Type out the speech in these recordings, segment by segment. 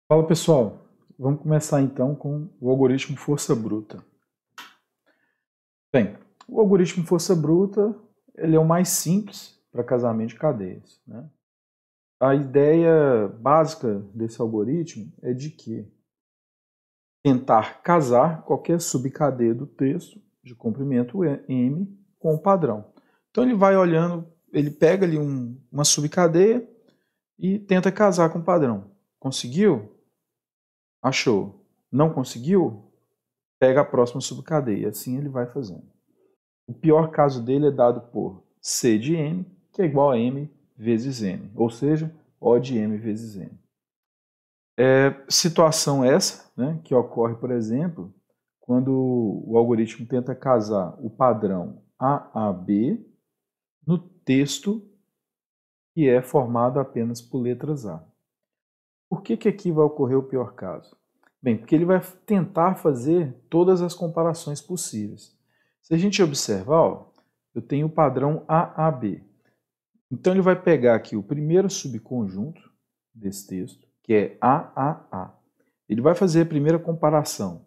Fala pessoal, vamos começar então com o algoritmo força bruta. Bem, o algoritmo força bruta ele é o mais simples para casamento de cadeias, né? A ideia básica desse algoritmo é de que tentar casar qualquer subcadeia do texto de comprimento m com o padrão. Então ele vai olhando, ele pega ali uma subcadeia e tenta casar com o padrão. Conseguiu? Achou. Não conseguiu? Pega a próxima subcadeia. Assim ele vai fazendo. O pior caso dele é dado por C de M, que é igual a M vezes N, ou seja, O de M vezes N. Situação essa, né, que ocorre, por exemplo, quando o algoritmo tenta casar o padrão AAB no texto que é formado apenas por letras A. Por que aqui vai ocorrer o pior caso? Bem, porque ele vai tentar fazer todas as comparações possíveis. Se a gente observar, ó, eu tenho o padrão AAB. Então ele vai pegar aqui o primeiro subconjunto desse texto, que é AAA. Ele vai fazer a primeira comparação,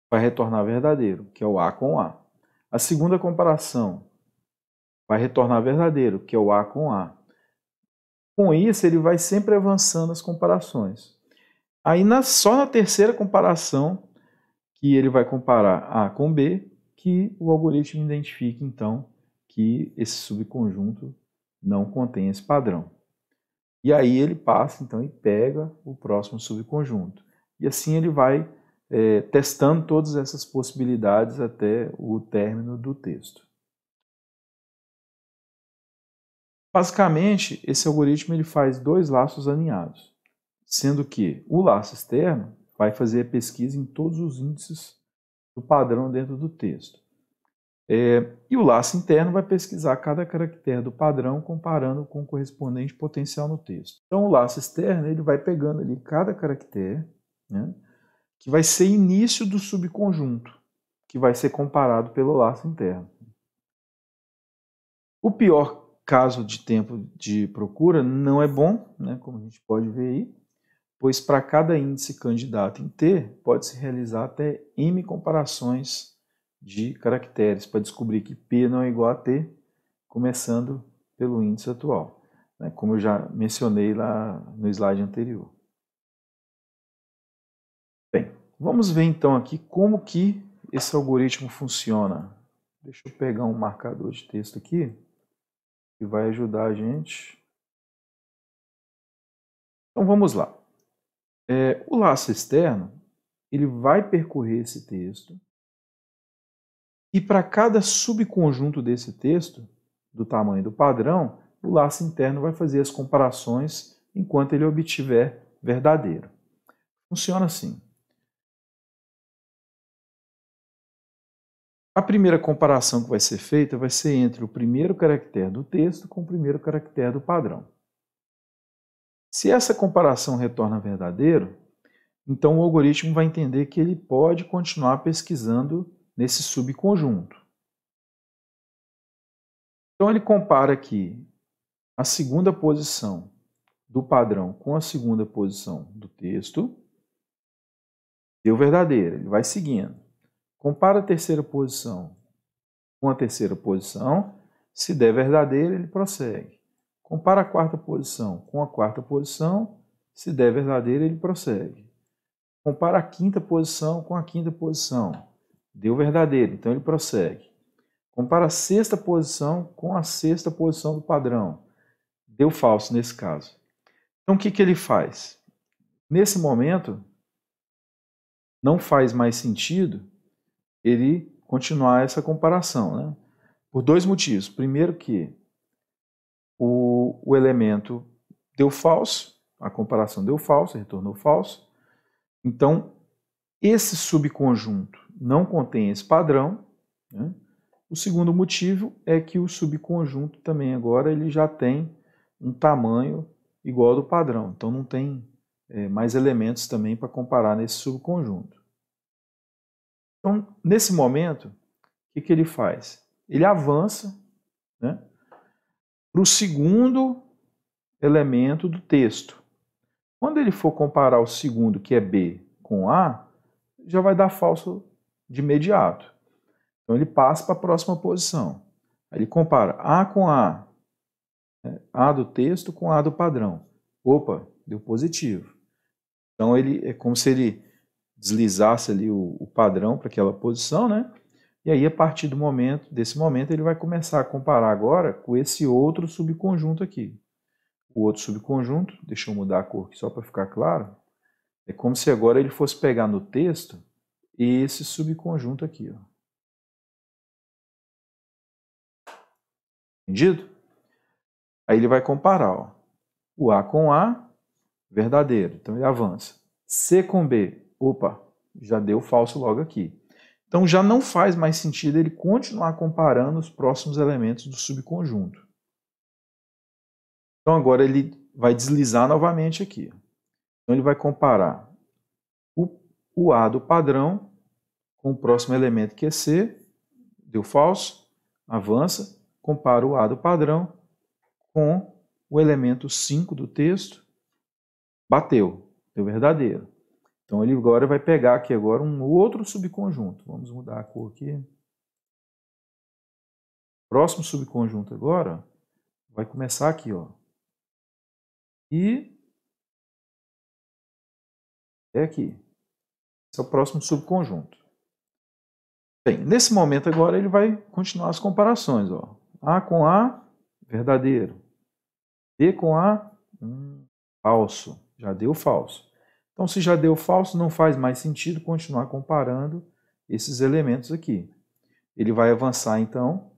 vai retornar verdadeiro, que é o A com A. A segunda comparação vai retornar verdadeiro, que é o A com A. Com isso, ele vai sempre avançando as comparações. Aí só na terceira comparação, que ele vai comparar A com B, que o algoritmo identifica, então, que esse subconjunto não contém esse padrão. E aí ele passa, então, e pega o próximo subconjunto. E assim ele vai testando todas essas possibilidades até o término do texto. Basicamente, esse algoritmo ele faz dois laços alinhados, sendo que o laço externo vai fazer a pesquisa em todos os índices do padrão dentro do texto. E o laço interno vai pesquisar cada caractere do padrão comparando com o correspondente potencial no texto. Então o laço externo ele vai pegando ali cada caractere, né, que vai ser início do subconjunto, que vai ser comparado pelo laço interno. O pior caso de tempo de procura não é bom, né, como a gente pode ver aí, pois para cada índice candidato em T, pode-se realizar até M comparações de caracteres para descobrir que P não é igual a T, começando pelo índice atual, né, como eu já mencionei lá no slide anterior. Bem, vamos ver então aqui como que esse algoritmo funciona. Deixa eu pegar um marcador de texto aqui, que vai ajudar a gente. Então vamos lá. O laço externo, ele vai percorrer esse texto e para cada subconjunto desse texto, do tamanho do padrão, o laço interno vai fazer as comparações enquanto ele obtiver verdadeiro. Funciona assim. A primeira comparação que vai ser feita vai ser entre o primeiro caractere do texto com o primeiro caractere do padrão. Se essa comparação retorna verdadeiro, então o algoritmo vai entender que ele pode continuar pesquisando nesse subconjunto. Então ele compara aqui a segunda posição do padrão com a segunda posição do texto, deu verdadeiro, ele vai seguindo. Compara a terceira posição com a terceira posição, se der verdadeiro, ele prossegue. Compara a quarta posição com a quarta posição, se der verdadeiro, ele prossegue. Compara a quinta posição com a quinta posição, deu verdadeiro, então ele prossegue. Compara a sexta posição com a sexta posição do padrão, deu falso nesse caso. Então o que ele faz? Nesse momento, não faz mais sentido ele continuar essa comparação, né? Por dois motivos. Primeiro que o elemento deu falso, a comparação deu falso, retornou falso. Então, esse subconjunto não contém esse padrão, né? O segundo motivo é que o subconjunto também agora ele já tem um tamanho igual ao do padrão. Então não tem mais elementos também para comparar nesse subconjunto. Então, nesse momento, o que ele faz? Ele avança, né, para o segundo elemento do texto. Quando ele for comparar o segundo, que é B, com A, já vai dar falso de imediato. Então ele passa para a próxima posição. Aí ele compara A com A, A do texto com A do padrão. Opa, deu positivo. Então ele é como se ele deslizasse ali o padrão para aquela posição, né? E aí, a partir desse momento, ele vai começar a comparar agora com esse outro subconjunto aqui. O outro subconjunto, deixa eu mudar a cor aqui só para ficar claro, é como se agora ele fosse pegar no texto esse subconjunto aqui. Ó. Entendido? Aí ele vai comparar. Ó. O A com A, verdadeiro. Então ele avança. C com B, opa, já deu falso logo aqui. Então já não faz mais sentido ele continuar comparando os próximos elementos do subconjunto. Então agora ele vai deslizar novamente aqui. Então ele vai comparar o A do padrão com o próximo elemento que é C, deu falso, avança, compara o A do padrão com o elemento 5 do texto, bateu, deu verdadeiro. Então ele agora vai pegar aqui agora um outro subconjunto. Vamos mudar a cor aqui. Próximo subconjunto agora vai começar aqui, ó. E é aqui. Esse é o próximo subconjunto. Bem, nesse momento agora ele vai continuar as comparações, ó. A com A, verdadeiro. B com A, falso. Já deu falso. Então, se já deu falso, não faz mais sentido continuar comparando esses elementos aqui. Ele vai avançar, então,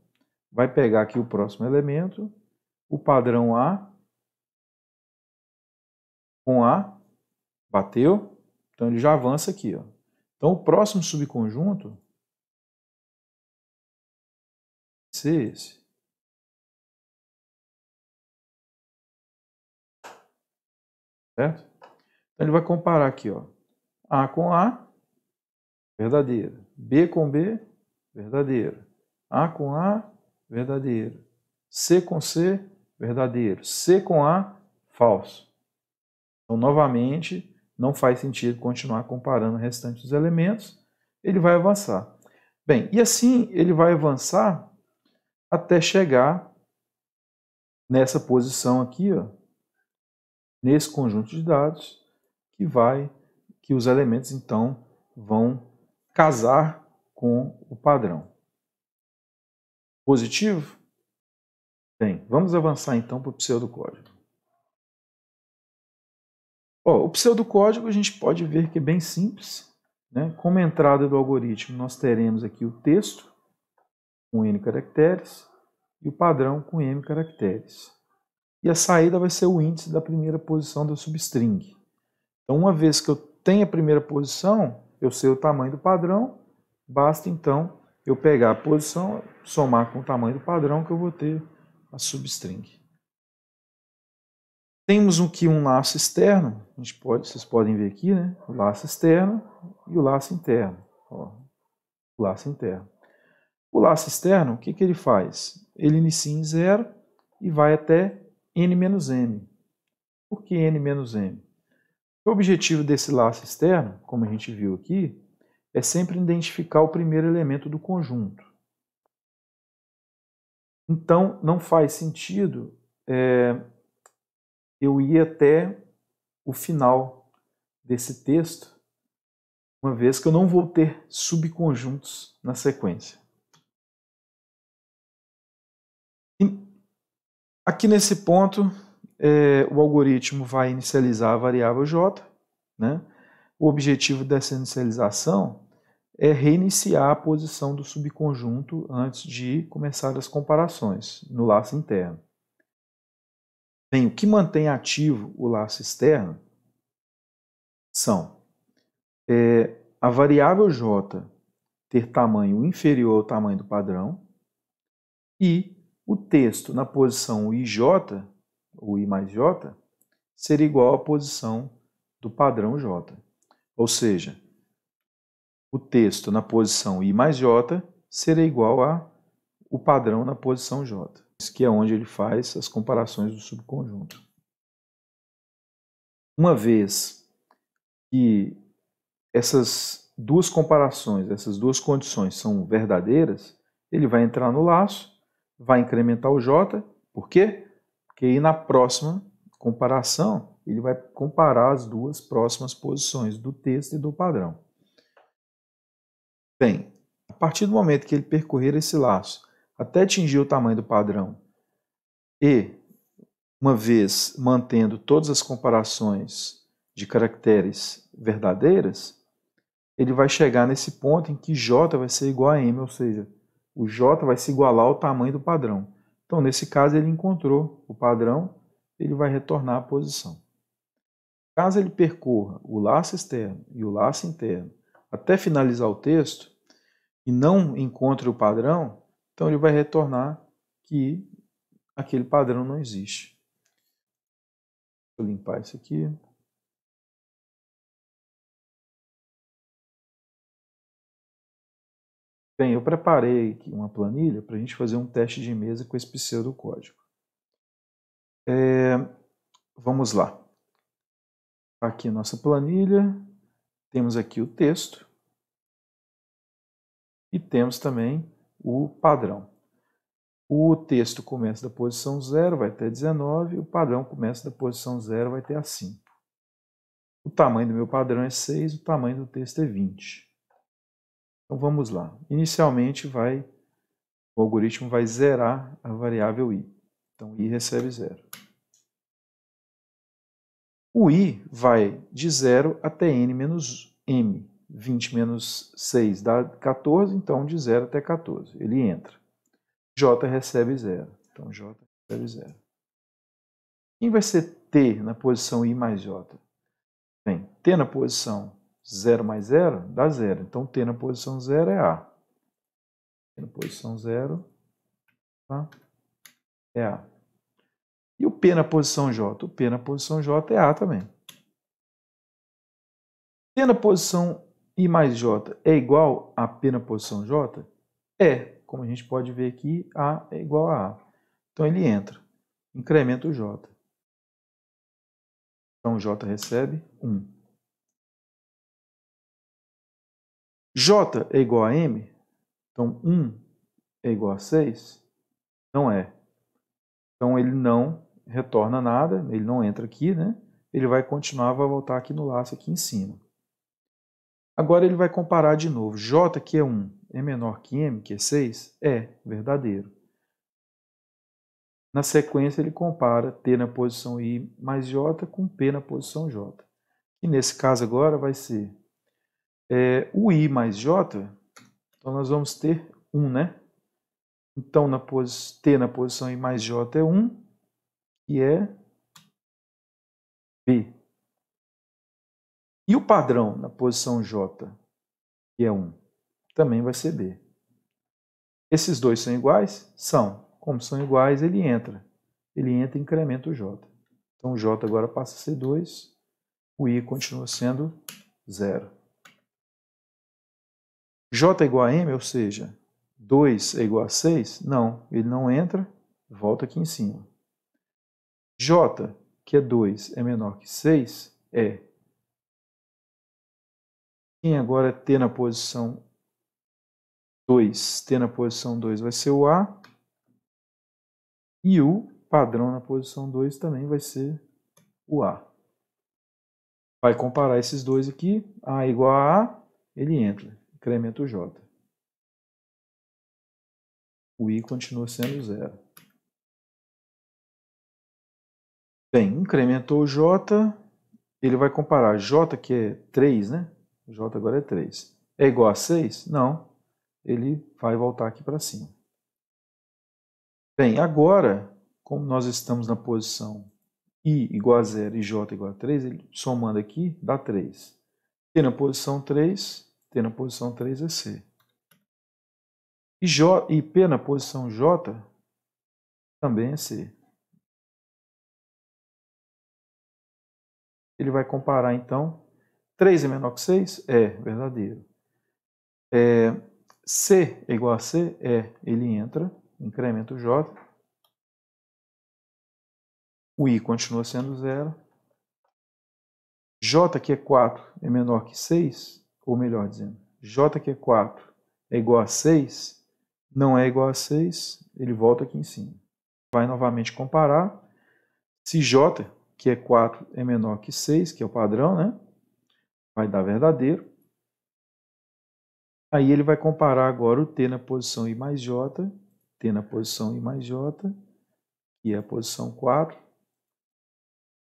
vai pegar aqui o próximo elemento, o padrão A com A, bateu, então ele já avança aqui. Ó. Então, o próximo subconjunto vai ser esse. Certo? Então, ele vai comparar aqui, ó, A com A, verdadeiro. B com B, verdadeiro. A com A, verdadeiro. C com C, verdadeiro. C com A, falso. Então, novamente, não faz sentido continuar comparando o restante dos elementos. Ele vai avançar. Bem, e assim ele vai avançar até chegar nessa posição aqui, ó, nesse conjunto de dados, que os elementos, então, vão casar com o padrão. Positivo? Bem, vamos avançar então para o pseudocódigo. O pseudocódigo a gente pode ver que é bem simples. Né? Como entrada do algoritmo, nós teremos aqui o texto com N caracteres e o padrão com M caracteres. E a saída vai ser o índice da primeira posição da substring. Então, uma vez que eu tenho a primeira posição, eu sei o tamanho do padrão, basta então eu pegar a posição, somar com o tamanho do padrão que eu vou ter a substring. Temos aqui um laço externo, vocês podem ver aqui, né? O laço externo e o laço interno. Ó, o laço interno. O laço externo, o que ele faz? Ele inicia em 0 e vai até n-m. Por que n-m? O objetivo desse laço externo, como a gente viu aqui, é sempre identificar o primeiro elemento do conjunto. Então, não faz sentido eu ir até o final desse texto, uma vez que eu não vou ter subconjuntos na sequência. E aqui nesse ponto, o algoritmo vai inicializar a variável j. Né? O objetivo dessa inicialização é reiniciar a posição do subconjunto antes de começar as comparações no laço interno. Bem, o que mantém ativo o laço externo são a variável j ter tamanho inferior ao tamanho do padrão e o texto na posição ij, ou i mais j, ser igual à posição do padrão j. Ou seja, o texto na posição i mais j será igual ao padrão na posição j. Isso que é onde ele faz as comparações do subconjunto. Uma vez que essas duas comparações, essas duas condições são verdadeiras, ele vai entrar no laço, vai incrementar o J. Por quê? Porque aí na próxima comparação, ele vai comparar as duas próximas posições do texto e do padrão. Bem, a partir do momento que ele percorrer esse laço até atingir o tamanho do padrão e, uma vez mantendo todas as comparações de caracteres verdadeiras, ele vai chegar nesse ponto em que J vai ser igual a M, ou seja, o J vai se igualar ao tamanho do padrão. Então, nesse caso, ele encontrou o padrão, ele vai retornar à posição. Caso ele percorra o laço externo e o laço interno até finalizar o texto e não encontre o padrão, então ele vai retornar que aquele padrão não existe. Vou limpar isso aqui. Bem, eu preparei aqui uma planilha para a gente fazer um teste de mesa com esse pseudocódigo. Vamos lá. Aqui a nossa planilha, temos aqui o texto e temos também o padrão. O texto começa da posição 0, vai até 19, o padrão começa da posição 0, vai até a 5. O tamanho do meu padrão é 6, o tamanho do texto é 20. Então vamos lá. Inicialmente o algoritmo vai zerar a variável i. Então i recebe 0. O i vai de 0 até n menos m. 20 menos 6 dá 14, então de 0 até 14. Ele entra. J recebe 0. Então J recebe 0. Quem vai ser T na posição I mais J? Bem, T na posição 0 mais 0 dá 0. Então T na posição 0 é A. T na posição 0 tá? É A. E o P na posição J? O P na posição J é A também. P na posição I mais J é igual a P na posição J? É. Como a gente pode ver aqui, A é igual a A. Então ele entra. Incrementa o J. Então J recebe 1. J é igual a M? Então 1 é igual a 6? Não é. Então ele não retorna nada, ele não entra aqui, né? Ele vai continuar, vai voltar aqui no laço aqui em cima. Agora ele vai comparar de novo. J, que é 1, é menor que M, que é 6? É verdadeiro. Na sequência ele compara T na posição I mais J com P na posição J. E nesse caso agora vai ser o I mais J, então nós vamos ter 1, né? Então T na posição I mais J é 1, que é B. E o padrão na posição J, que é 1, também vai ser B. Esses dois são iguais? São. Como são iguais, ele entra. Ele entra e incrementa o J. Então o J agora passa a ser 2, o I continua sendo 0. J é igual a M, ou seja, 2 é igual a 6? Não, ele não entra, volta aqui em cima. J, que é 2, é menor que 6? É. Quem agora é T na posição 2? T na posição 2 vai ser o A. E o padrão na posição 2 também vai ser o A. Vai comparar esses dois aqui. A igual a A, ele entra. Incrementa o J. O I continua sendo 0. Bem, incrementou o J. Ele vai comparar J, que é 3, né? J agora é 3. É igual a 6? Não. Ele vai voltar aqui para cima. Bem, agora, como nós estamos na posição I igual a 0 e J igual a 3, ele, somando aqui, dá 3. T na posição 3, T na posição 3 é C. E P na posição J também é C. Ele vai comparar, então, 3 é menor que 6? É, verdadeiro. C é igual a C? É, ele entra, incrementa o J. O I continua sendo 0. J, que é 4, é menor que 6, ou melhor dizendo, J, que é 4, é igual a 6, não é igual a 6, ele volta aqui em cima. Vai novamente comparar. Se J, que é 4, é menor que 6, que é o padrão, né? Vai dar verdadeiro. Aí ele vai comparar agora o T na posição I mais J, T na posição I mais J, que é a posição 4,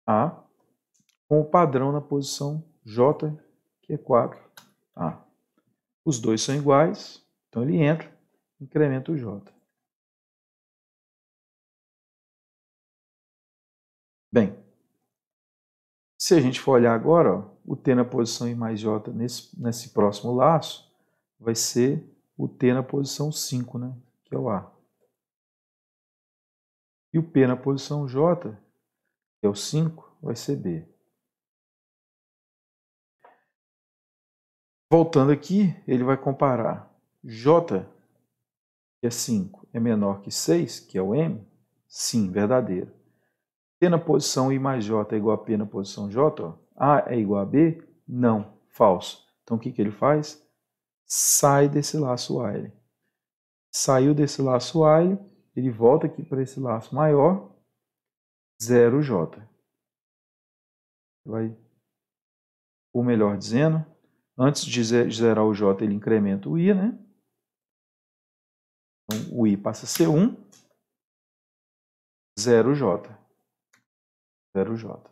A, com o padrão na posição J, que é 4A. Os dois são iguais, então ele entra, incrementa o J. Bem, se a gente for olhar agora, ó, o T na posição I mais J nesse próximo laço vai ser o T na posição 5, né, que é o A. E o P na posição J, que é o 5, vai ser B. Voltando aqui, ele vai comparar J, que é 5, é menor que 6, que é o M? Sim, verdadeiro. P na posição I mais J é igual a P na posição J? Ó. A é igual a B? Não, falso. Então o que ele faz? Sai desse laço while. Saiu desse laço while, ele volta aqui para esse laço maior, 0J. Vai, ou melhor dizendo, antes de zerar o J, ele incrementa o I, né? Então, o I passa a ser 1, 0J. 0J. Vou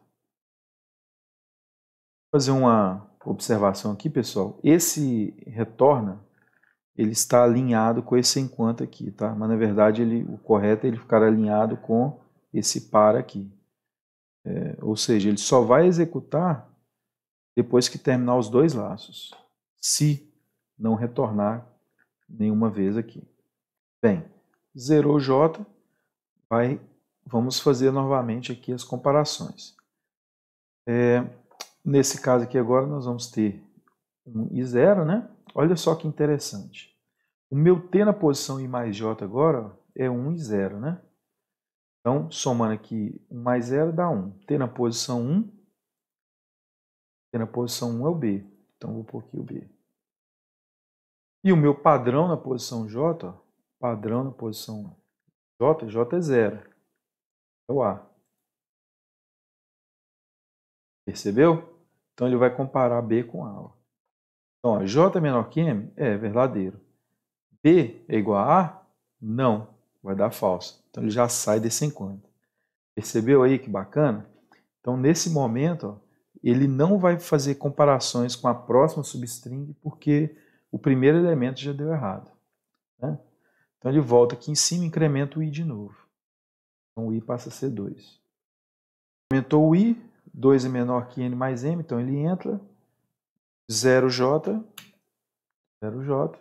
fazer uma observação aqui, pessoal. Esse retorna, ele está alinhado com esse enquanto aqui, tá? Mas na verdade o correto é ele ficar alinhado com esse para aqui. Ou seja, ele só vai executar depois que terminar os dois laços, se não retornar nenhuma vez aqui. Bem, zerou J, vamos fazer novamente aqui as comparações. Nesse caso aqui agora nós vamos ter 1 e 0, né? Olha só que interessante. O meu T na posição I mais J agora é 1 e 0, né? Então, somando aqui 1 mais 0 dá 1. T na posição 1, T na posição 1 é o B. Então, vou pôr aqui o B. E o meu padrão na posição J, ó, padrão na posição J, J é 0. É o A. Percebeu? Então, ele vai comparar B com A. Ó. Então, ó, J é menor que M? É verdadeiro. B é igual a A? Não. Vai dar falso. Então, ele já sai desse enquanto. Percebeu aí que bacana? Então, nesse momento, ó, ele não vai fazer comparações com a próxima substring, porque o primeiro elemento já deu errado. Né? Então, ele volta aqui em cima e incrementa o i de novo. Então, o i passa a ser 2. Aumentou o i, 2 é menor que n mais m, então ele entra. 0j, 0j.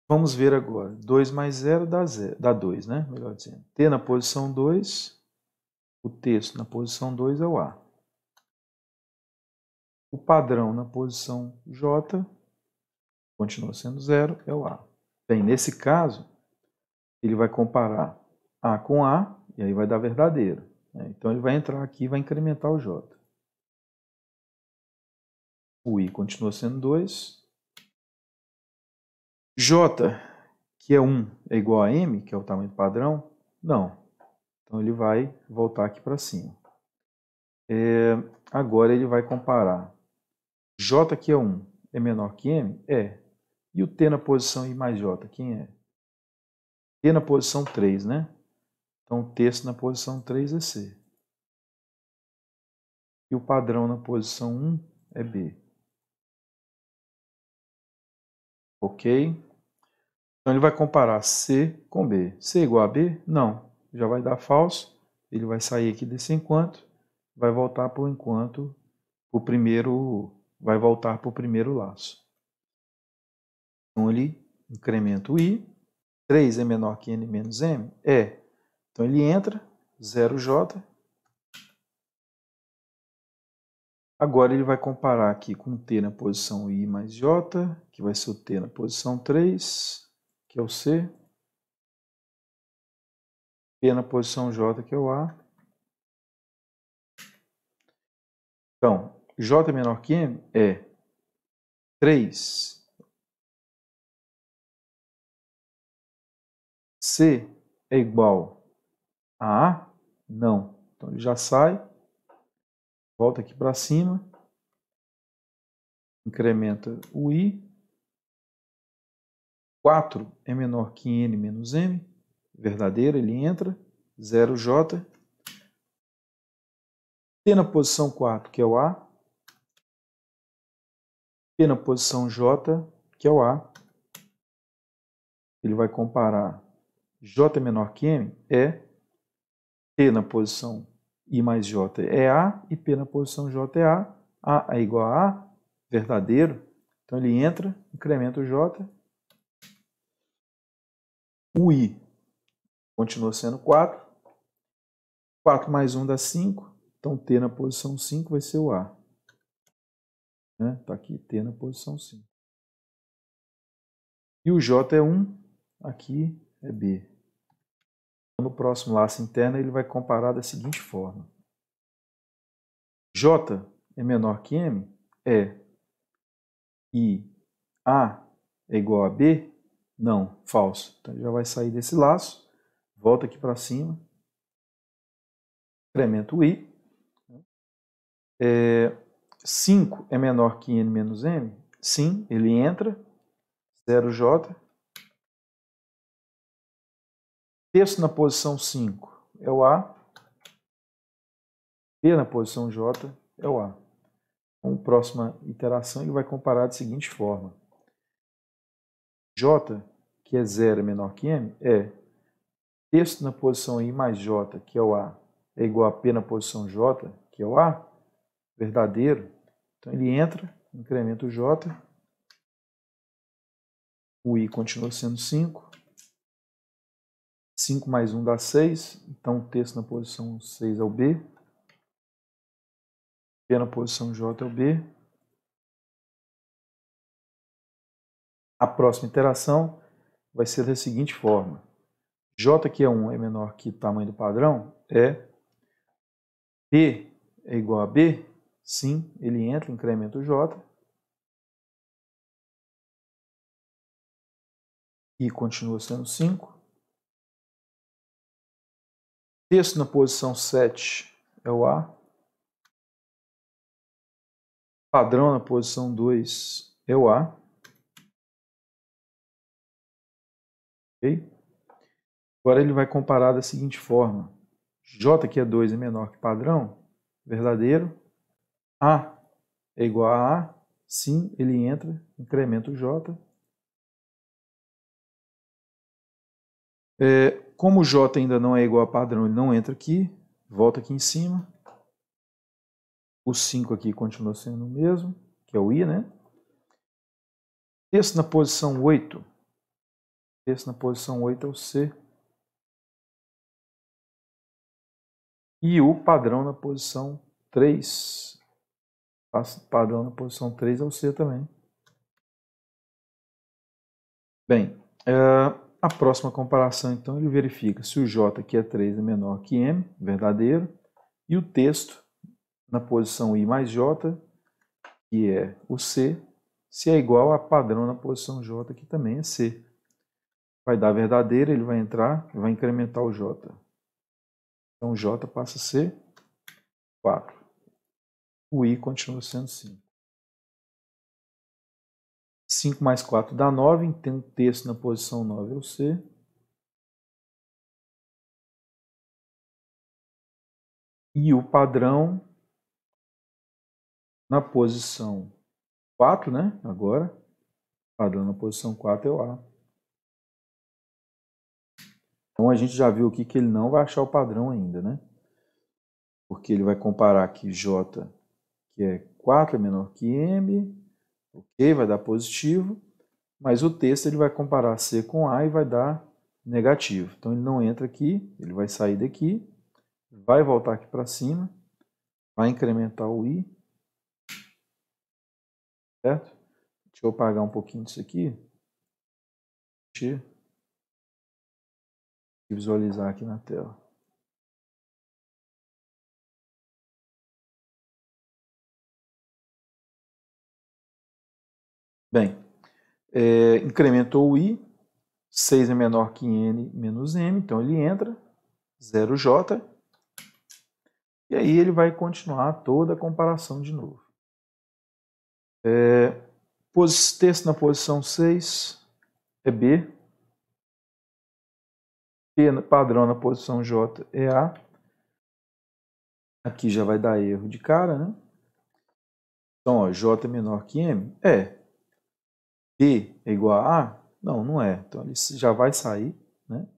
Vamos ver agora. 2 mais 0 dá 2, né? Melhor dizendo. T na posição 2, o texto na posição 2 é o A. O padrão na posição J continua sendo 0, é o A. Bem, nesse caso, ele vai comparar A com A, e aí vai dar verdadeiro. Né? Então, ele vai entrar aqui e vai incrementar o J. O I continua sendo 2. J, que é 1, é igual a M, que é o tamanho padrão? Não. Então, ele vai voltar aqui para cima. Agora, ele vai comparar. J, que é 1, é menor que M? É. E o T na posição I mais J, quem é? T na posição 3, né? Então, o texto na posição 3 é C. E o padrão na posição 1 é B. Ok? Então, ele vai comparar C com B. C é igual a B? Não. Já vai dar falso. Ele vai sair aqui desse enquanto. Vai voltar para o enquanto. Vai voltar para o primeiro laço. Então, ele incrementa o I. 3 é menor que N menos M? É. Então, ele entra. 0J. Agora ele vai comparar aqui com T na posição I mais J, que vai ser o T na posição 3, que é o C. P na posição J, que é o A. Então, J é menor que M é 3. C é igual a A? Não. Então, ele já sai, volta aqui para cima, incrementa o I. 4 é menor que N menos M, verdadeiro, ele entra, 0J. T na posição 4, que é o A. P na posição J, que é o A. Ele vai comparar J é menor que M, é. T na posição I mais J é A, e P na posição J é A. A é igual a A, verdadeiro. Então ele entra, incrementa o J. O I continua sendo 4. 4 mais 1 dá 5. Então T na posição 5 vai ser o A. Está aqui T na posição 5. E o J é 1, aqui é B. No próximo laço interno ele vai comparar da seguinte forma. J é menor que M? É. E A é igual a B? Não, falso. Então ele já vai sair desse laço, volta aqui para cima, incrementa o I. 5 é menor que N menos M? Sim, ele entra, 0J. Texto na posição 5 é o A. P na posição J é o A. Então, próxima iteração, ele vai comparar da seguinte forma. J, que é 0, é menor que M, é texto na posição I mais J, que é o A, é igual a P na posição J, que é o A, verdadeiro. Então ele entra, incrementa o J, o I continua sendo 5. 5 mais 1 dá 6, então o texto na posição 6 é o B. P na posição J é o B. A próxima iteração vai ser da seguinte forma. J, que é 1, é menor que o tamanho do padrão, é P é igual a B? Sim, ele entra, incrementa o J. I continua sendo 5. Texto na posição 7 é o A. Padrão na posição 2 é o A. Okay? Agora ele vai comparar da seguinte forma. J, que é 2, é menor que padrão, verdadeiro. A é igual a A. Sim, ele entra, incrementa o J. Como o J ainda não é igual a padrão, ele não entra aqui. Volta aqui em cima. O 5 aqui continua sendo o mesmo, que é o I, né? Texto na posição 8. Texto na posição 8 é o C. E o padrão na posição 3. Padrão na posição 3 é o C também. Bem, a próxima comparação, então, ele verifica se o J, que é 3, é menor que M, verdadeiro, e o texto na posição I mais J, que é o C, se é igual a padrão na posição J, que também é C. Vai dar verdadeiro, ele vai entrar e vai incrementar o J. Então o J passa a ser 4. O I continua sendo 5. 5 mais 4 dá 9, tem um texto na posição 9 é o C. E o padrão na posição 4, né? Agora, padrão na posição 4 é o A. Então a gente já viu aqui que ele não vai achar o padrão ainda, né? Porque ele vai comparar aqui J, que é 4 é menor que M, ok, vai dar positivo, mas o texto ele vai comparar C com A e vai dar negativo. Então ele não entra aqui, ele vai sair daqui, vai voltar aqui para cima, vai incrementar o I, certo? Deixa eu apagar um pouquinho disso aqui. Deixa eu visualizar aqui na tela. Bem, incrementou o I, 6 é menor que N menos M, então ele entra, 0J, e aí ele vai continuar toda a comparação de novo. Texto na posição 6 é B, P padrão na posição J é A, aqui já vai dar erro de cara, né? Então, ó, J é menor que M? É. B é igual a A? Não, não é. Então, ele já vai sair, né?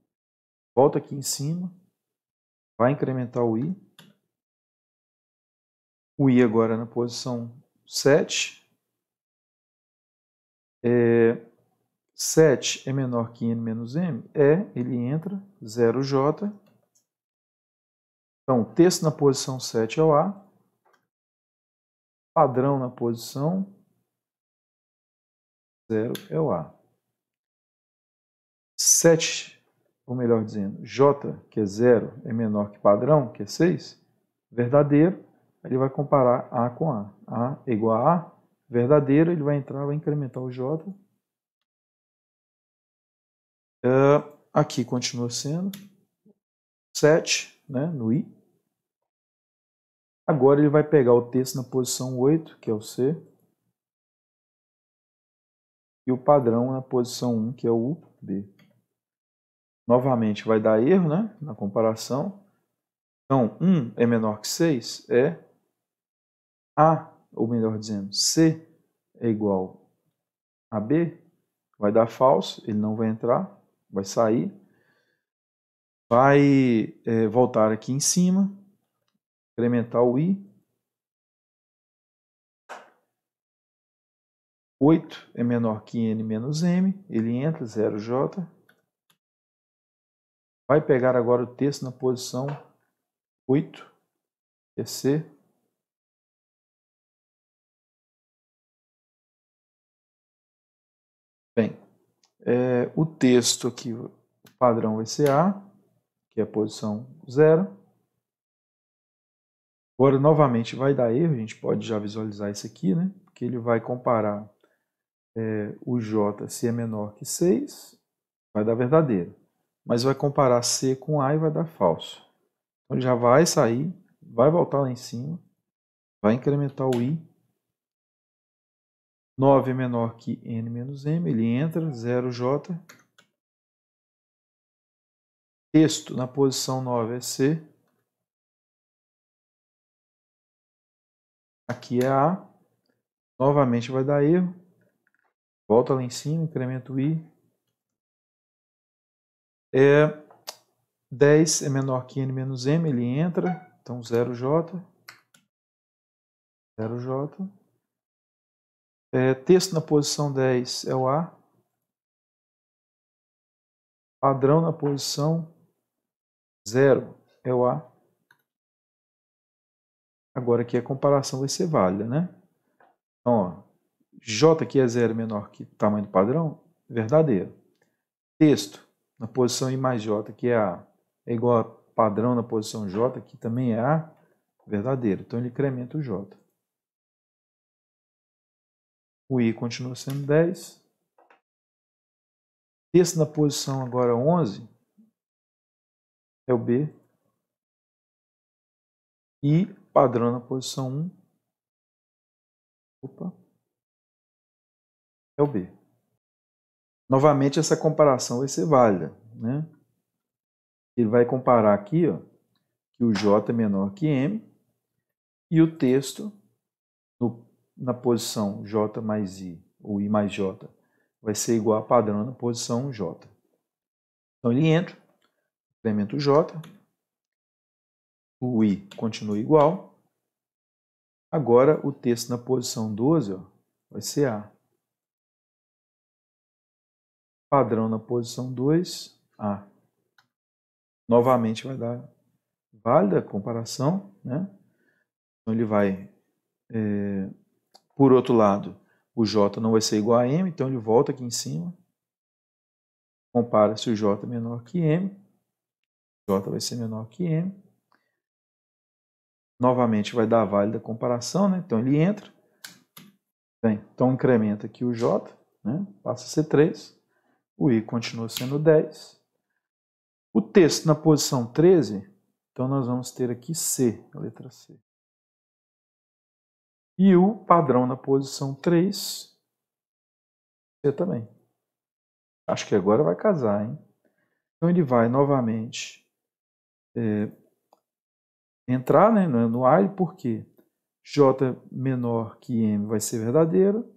Volta aqui em cima, vai incrementar o I. O I agora na posição 7. 7 é menor que N menos M? É, ele entra, 0J. Então, texto na posição 7 é o A. Padrão na posição 0 é o A. 7, ou melhor dizendo, J, que é 0, é menor que padrão, que é 6, verdadeiro, ele vai comparar A com A. A é igual a A, verdadeiro, ele vai entrar, vai incrementar o J. Aqui continua sendo 7, né, no I. Agora ele vai pegar o texto na posição 8, que é o C, e o padrão na posição 1, que é o B. Novamente vai dar erro, né, na comparação. Então, 1 é menor que 6, é A, ou melhor dizendo, C é igual a B, vai dar falso, ele não vai entrar, vai sair. Vai voltar aqui em cima, incrementar o I. 8 é menor que N menos M, ele entra, 0J. Vai pegar agora o texto na posição 8, que é C. Bem, o texto aqui, o padrão vai ser A, que é a posição 0. Agora, novamente, vai dar erro, a gente pode já visualizar isso aqui, né? Porque ele vai comparar o J, se é menor que 6, vai dar verdadeiro. Mas vai comparar C com A e vai dar falso. Então, ele já vai sair, vai voltar lá em cima, vai incrementar o I. 9 é menor que N menos M, ele entra, 0J. Texto na posição 9 é C. Aqui é A. Novamente vai dar erro. Volta lá em cima, incrementa o I. 10 é menor que N menos M, ele entra. Então 0J. 0J. Texto na posição 10 é o A. Padrão na posição 0 é o A. Agora aqui a comparação vai ser válida, né? Então, ó, J que é 0 menor que o tamanho do padrão, verdadeiro. Texto na posição I mais J, que é A, é igual a padrão na posição J, que também é A, verdadeiro. Então ele incrementa o J. O I continua sendo 10. Texto na posição agora 11 é o B. E padrão na posição 1 é o B. Novamente essa comparação vai ser válida, né? Ele vai comparar aqui, ó, que o J é menor que M e o texto na posição J mais I, ou I mais J, vai ser igual a padrão na posição J. Então ele entra, incrementa o J, o I continua igual. Agora o texto na posição 12, ó, vai ser A. Padrão na posição 2, A. Novamente vai dar válida a comparação, né? Então ele vai, por outro lado, o J não vai ser igual a M, então ele volta aqui em cima, compara se o J é menor que M, J vai ser menor que M. Novamente vai dar válida a comparação, né? Então ele entra, Bem, então incrementa aqui o J, né? Passa a ser 3. O I continua sendo 10. O texto na posição 13, então nós vamos ter aqui C, a letra C. E o padrão na posição 3, C também. Acho que agora vai casar, hein? Então ele vai novamente entrar, né, no while, porque J menor que M vai ser verdadeiro.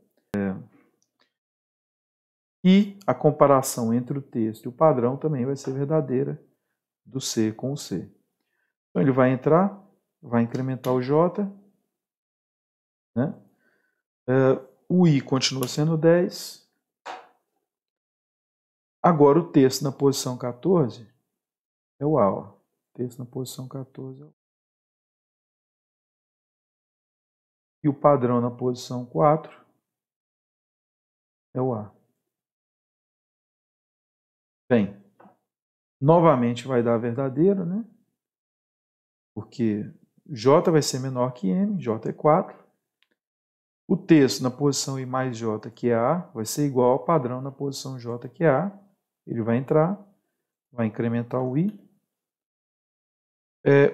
E a comparação entre o texto e o padrão também vai ser verdadeira do C com o C. Então ele vai entrar, vai incrementar o J, né? O I continua sendo 10. Agora o texto na posição 14 é o A. Ó. O texto na posição 14 é o A. E o padrão na posição 4 é o A. Bem, novamente vai dar verdadeiro, né? Porque J vai ser menor que M, J é 4. O texto na posição I mais J, que é A, vai ser igual ao padrão na posição J, que é A. Ele vai entrar, vai incrementar o I.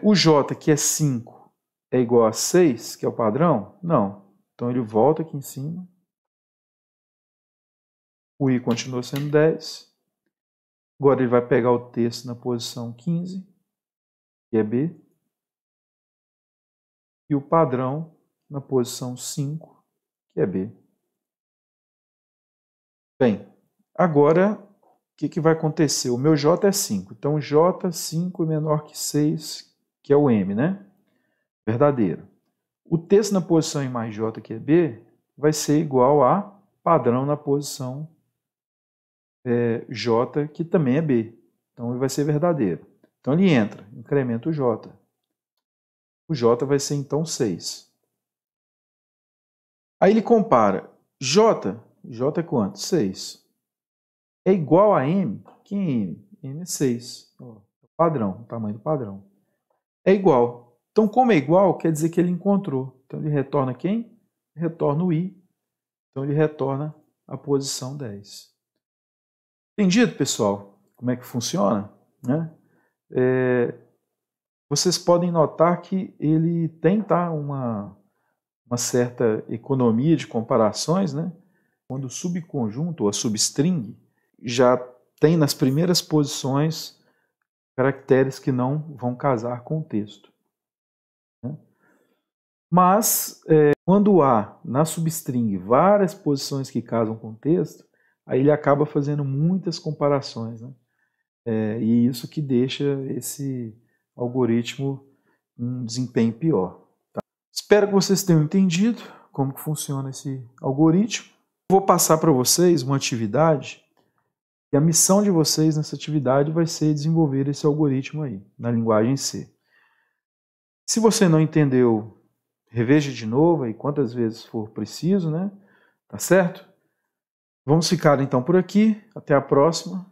O J, que é 5, é igual a 6, que é o padrão? Não. Então ele volta aqui em cima. O I continua sendo 10. Agora ele vai pegar o texto na posição 15, que é B. E o padrão na posição 5, que é B. Bem, agora o que vai acontecer? O meu J é 5. Então J 5 é menor que 6, que é o M, né? Verdadeiro. O texto na posição I mais J, que é B, vai ser igual a padrão na posição J, que também é B. Então ele vai ser verdadeiro. Então ele entra, incrementa o J. O J vai ser então 6. Aí ele compara J é quanto? 6. É igual a M? Quem é M? M é 6. Ó, padrão, o tamanho do padrão. É igual. Então, como é igual, quer dizer que ele encontrou. Então, ele retorna quem? Retorna o I. Então, ele retorna a posição 10. Entendido, pessoal? Como é que funciona? Né? Vocês podem notar que ele tem uma certa economia de comparações, né? Quando o subconjunto ou a substring já tem nas primeiras posições caracteres que não vão casar com o texto. Né? Mas, quando há na substring várias posições que casam com o texto, aí ele acaba fazendo muitas comparações. Né? E isso que deixa esse algoritmo um desempenho pior. Tá? Espero que vocês tenham entendido como que funciona esse algoritmo. Vou passar para vocês uma atividade e a missão de vocês nessa atividade vai ser desenvolver esse algoritmo aí, na linguagem C. Se você não entendeu, reveja de novo aí quantas vezes for preciso, né? Tá certo? Vamos ficar então por aqui. Até a próxima.